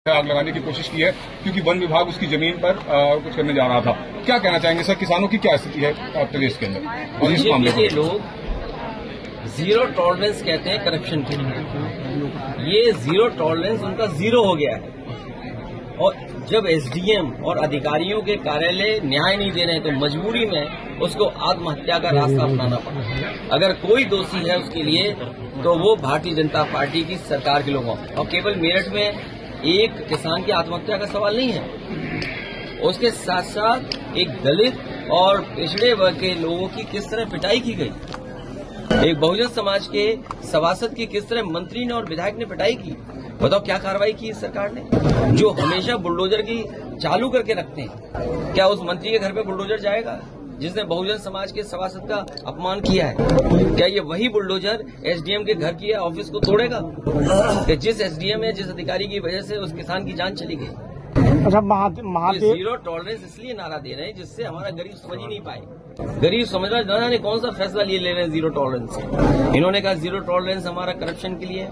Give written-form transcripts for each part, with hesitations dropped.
आग लगाने की कोशिश की है क्योंकि वन विभाग उसकी जमीन पर कुछ करने जा रहा था। क्या कहना चाहेंगे सर, किसानों की क्या स्थिति है प्रदेश के अंदर और इस मामले के लोग जीरो टॉलरेंस कहते हैं करप्शन के लिए। ये जीरो टॉलरेंस उनका जीरो हो गया है और जब एसडीएम और अधिकारियों के कार्यालय न्याय नहीं दे रहे तो मजबूरी में उसको आत्महत्या का रास्ता अपनाना पड़ा। अगर कोई दोषी है उसके लिए तो वो भारतीय जनता पार्टी की सरकार के लोगों और केवल मेरठ में एक किसान की आत्महत्या का सवाल नहीं है, उसके साथ साथ एक दलित और पिछड़े वर्ग के लोगों की किस तरह पिटाई की गई, एक बहुजन समाज के सभासद की किस तरह मंत्री ने और विधायक ने पिटाई की। बताओ क्या कार्रवाई की इस सरकार ने, जो हमेशा बुलडोजर की चालू करके रखते हैं। क्या उस मंत्री के घर पे बुलडोजर जाएगा जिसने बहुजन समाज के सभासद का अपमान किया है? क्या ये वही बुलडोजर एसडीएम के घर की ऑफिस को तोड़ेगा कि जिस एसडीएम या जिस अधिकारी की वजह से उस किसान की जान चली गई? जीरो टॉलरेंस इसलिए नारा दे रहे हैं जिससे हमारा गरीब समझ ही नहीं पाए। गरीब समझ रहा जाने कौन सा फैसला लिए ले रहे हैं जीरो टॉलरेंस से। इन्होंने कहा जीरो टॉलरेंस हमारा करप्शन के लिए।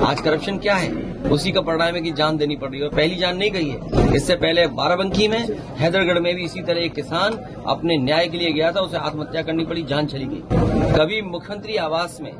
आज करप्शन क्या है? उसी का परिणाम है कि जान देनी पड़ रही है और पहली जान नहीं गई है। इससे पहले बाराबंकी में, हैदरगढ़ में भी इसी तरह एक किसान अपने न्याय के लिए गया था, उसे आत्महत्या करनी पड़ी, जान चली गई। कभी मुख्यमंत्री आवास में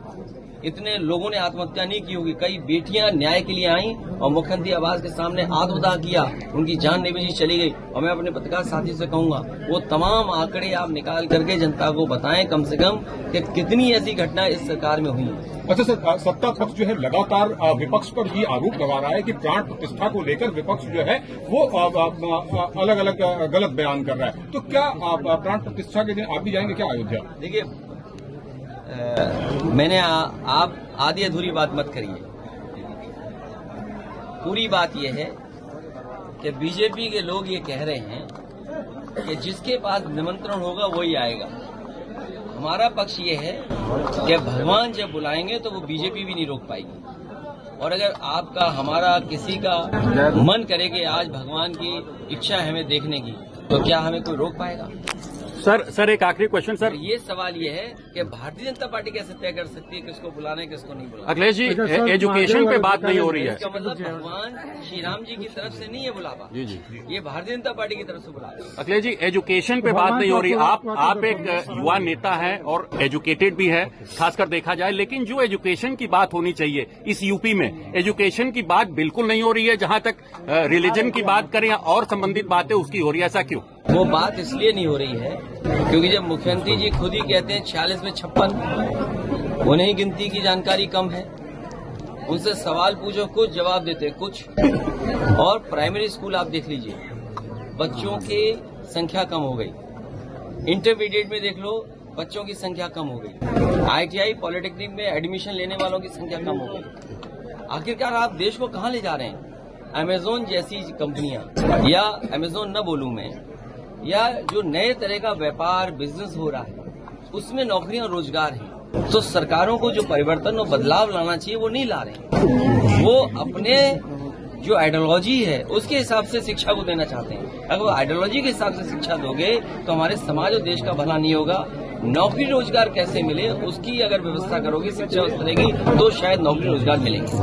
इतने लोगों ने आत्महत्या नहीं की होगी। कई बेटियां न्याय के लिए आई और मुख्यमंत्री आवास के सामने आत्मदाह किया, उनकी जान नहीं बची, चली गई। और मैं अपने पत्रकार साथी से कहूंगा वो तमाम आंकड़े आप निकाल करके जनता को बताएं कम से कम कि कितनी ऐसी घटनाएं इस सरकार में हुई हैं। अच्छा सर, सत्ता पक्ष जो है लगातार विपक्ष पर भी आरोप लगा रहा है कि प्राण प्रतिष्ठा को लेकर विपक्ष जो है वो अलग अलग गलत बयान कर रहा है। तो क्या प्राण प्रतिष्ठा के दिन आप भी जाएंगे क्या अयोध्या? देखिए, मैंने आप आधी अधूरी बात मत करिए। पूरी बात यह है कि बीजेपी के लोग ये कह रहे हैं कि जिसके पास निमंत्रण होगा वही आएगा। हमारा पक्ष ये है कि भगवान जब बुलाएंगे तो वो बीजेपी भी नहीं रोक पाएगी। और अगर आपका हमारा किसी का मन करे कि आज भगवान की इच्छा है हमें देखने की, तो क्या हमें कोई रोक पाएगा? सर एक आखिरी क्वेश्चन सर। ये सवाल ये है कि भारतीय जनता पार्टी कैसे तय कर सकती है किसको बुलाना है किसको नहीं बुलाना। अखिलेश जी, एजुकेशन पे बात नहीं हो रही है। इसका मतलब भगवान श्री राम जी की तरफ से नहीं है बुलावा, जी जी, ये भारतीय जनता पार्टी की तरफ से बुलावा। अखिलेश जी, एजुकेशन पे बात नहीं हो रही। आप एक युवा नेता है और एजुकेटेड भी है, खासकर देखा जाए, लेकिन जो एजुकेशन की बात होनी चाहिए इस यूपी में, एजुकेशन की बात बिल्कुल नहीं हो रही है। जहां तक रिलीजन की बात करें या और संबंधित बातें उसकी हो रही है, ऐसा क्यों? वो बात इसलिए नहीं हो रही है क्योंकि जब मुख्यमंत्री जी खुद ही कहते हैं 46 में 56, उन्हें गिनती की जानकारी कम है। उनसे सवाल पूछो कुछ, जवाब देते कुछ। और प्राइमरी स्कूल आप देख लीजिए, बच्चों की संख्या कम हो गई। इंटरमीडिएट में देख लो, बच्चों की संख्या कम हो गई। आईटीआई पॉलिटेक्निक में एडमिशन लेने वालों की संख्या कम हो गई। आखिरकार आप देश को कहाँ ले जा रहे हैं? अमेजोन जैसी कंपनियां, या अमेजोन न बोलूं मैं, या जो नए तरह का व्यापार बिजनेस हो रहा है उसमें नौकरियां रोजगार हैं। तो सरकारों को जो परिवर्तन और बदलाव लाना चाहिए वो नहीं ला रहे। वो अपने जो आइडियोलॉजी है उसके हिसाब से शिक्षा को देना चाहते हैं। अगर वो आइडियोलॉजी के हिसाब से शिक्षा दोगे तो हमारे समाज और देश का भला नहीं होगा। नौकरी रोजगार कैसे मिले उसकी अगर व्यवस्था करोगे, शिक्षा उस तरह की, तो शायद नौकरी रोजगार मिलेंगे।